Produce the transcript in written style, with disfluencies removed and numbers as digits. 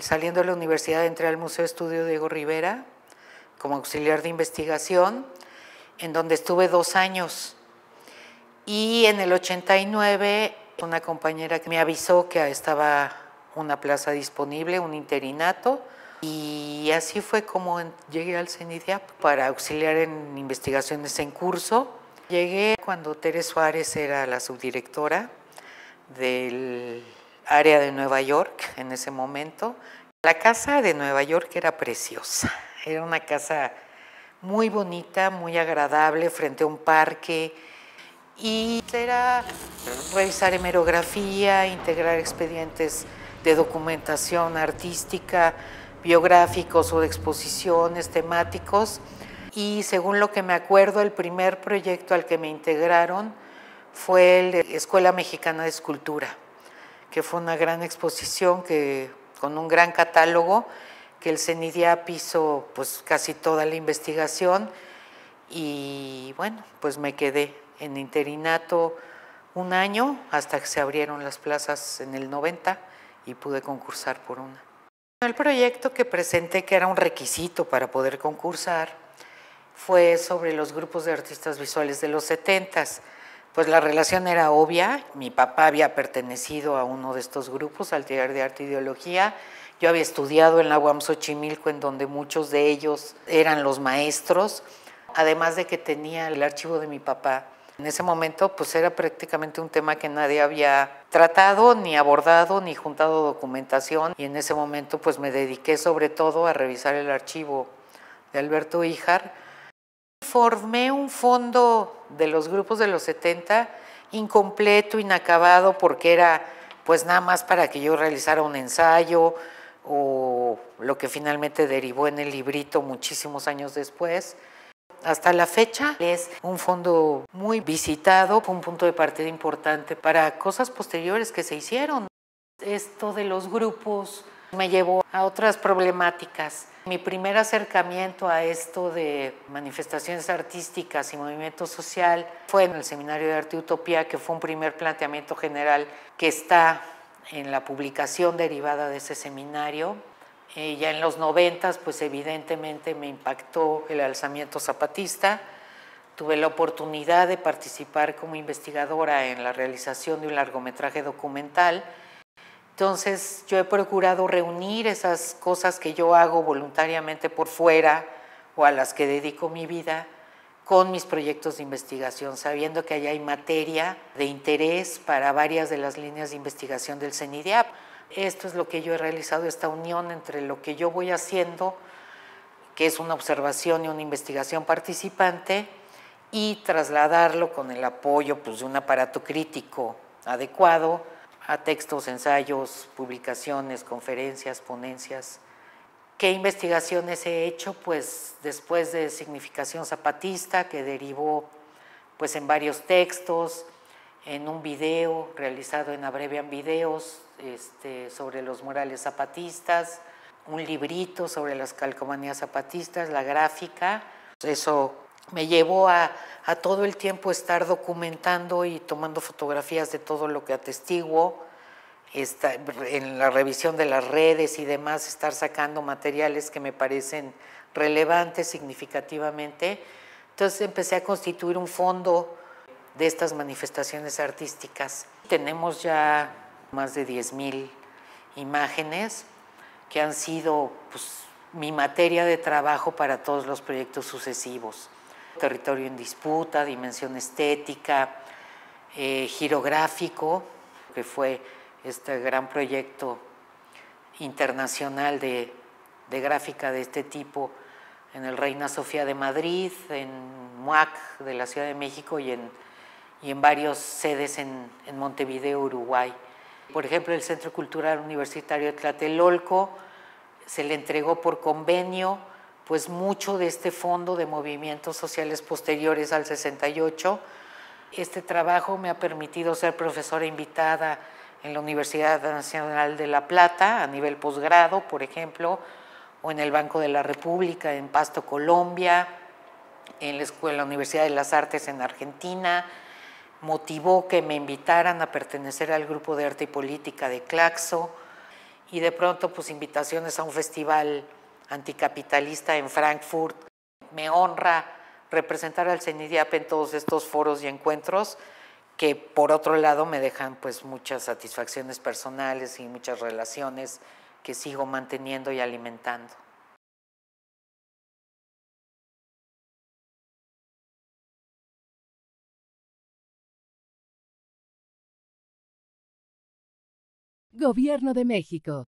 Saliendo de la universidad entré al Museo Estudio Diego Rivera como auxiliar de investigación, en donde estuve 2 años. Y en el 89 una compañera que me avisó que estaba una plaza disponible, un interinato, y así fue como llegué al CENIDIAP para auxiliar en investigaciones en curso. Llegué cuando Tere Suárez era la subdirectora del área de Nueva York en ese momento. La casa de Nueva York era preciosa, era una casa muy bonita, muy agradable, frente a un parque, y era revisar hemerografía, integrar expedientes de documentación artística, biográficos o de exposiciones temáticos. Y según lo que me acuerdo, el primer proyecto al que me integraron fue el de Escuela Mexicana de Escultura, que fue una gran exposición con un gran catálogo, que el CENIDIAP hizo pues casi toda la investigación, y bueno, pues me quedé en interinato 1 año hasta que se abrieron las plazas en el 90 y pude concursar por una. El proyecto que presenté, que era un requisito para poder concursar, fue sobre los grupos de artistas visuales de los 70s. Pues la relación era obvia, mi papá había pertenecido a uno de estos grupos, al Taller de Arte e Ideología. Yo había estudiado en la UAM Xochimilco, en donde muchos de ellos eran los maestros, además de que tenía el archivo de mi papá. En ese momento pues era prácticamente un tema que nadie había tratado, ni abordado, ni juntado documentación, y en ese momento pues me dediqué sobre todo a revisar el archivo de Alberto Híjar. Formé un fondo de los grupos de los 70, incompleto, inacabado, porque era pues nada más para que yo realizara un ensayo, o lo que finalmente derivó en el librito muchísimos años después. Hasta la fecha es un fondo muy visitado, un punto de partida importante para cosas posteriores que se hicieron. Esto de los grupos me llevó a otras problemáticas. Mi primer acercamiento a esto de manifestaciones artísticas y movimiento social fue en el Seminario de Arte Utopía, que fue un primer planteamiento general que está en la publicación derivada de ese seminario. Ya en los 90, pues evidentemente me impactó el alzamiento zapatista. Tuve la oportunidad de participar como investigadora en la realización de un largometraje documental. Entonces yo he procurado reunir esas cosas que yo hago voluntariamente por fuera o a las que dedico mi vida con mis proyectos de investigación, sabiendo que allá hay materia de interés para varias de las líneas de investigación del CENIDIAP. Esto es lo que yo he realizado, esta unión entre lo que yo voy haciendo, que es una observación y una investigación participante, y trasladarlo con el apoyo pues, de un aparato crítico adecuado a textos, ensayos, publicaciones, conferencias, ponencias. ¿Qué investigaciones he hecho? Pues después de Significación Zapatista, que derivó pues, en varios textos, en un video realizado en Abrevian Videos sobre los murales zapatistas, un librito sobre las calcomanías zapatistas, la gráfica. Eso me llevó a todo el tiempo estar documentando y tomando fotografías de todo lo que atestiguo, en la revisión de las redes y demás, estar sacando materiales que me parecen relevantes significativamente. Entonces empecé a constituir un fondo de estas manifestaciones artísticas. Tenemos ya más de 10,000 imágenes que han sido pues, mi materia de trabajo para todos los proyectos sucesivos. Territorio en disputa, dimensión estética, girográfico, que fue este gran proyecto internacional de gráfica de este tipo en el Reina Sofía de Madrid, en MUAC de la Ciudad de México y en varias sedes en Montevideo, Uruguay. Por ejemplo, el Centro Cultural Universitario de Tlatelolco se le entregó por convenio pues mucho de este fondo de movimientos sociales posteriores al 68. Este trabajo me ha permitido ser profesora invitada en la Universidad Nacional de La Plata a nivel posgrado, por ejemplo, o en el Banco de la República en Pasto, Colombia, en la Universidad de las Artes en Argentina. Motivó que me invitaran a pertenecer al Grupo de Arte y Política de Claxo, y de pronto pues invitaciones a un festival anticapitalista en Frankfurt. Me honra representar al CENIDIAP en todos estos foros y encuentros que por otro lado me dejan pues muchas satisfacciones personales y muchas relaciones que sigo manteniendo y alimentando. Gobierno de México.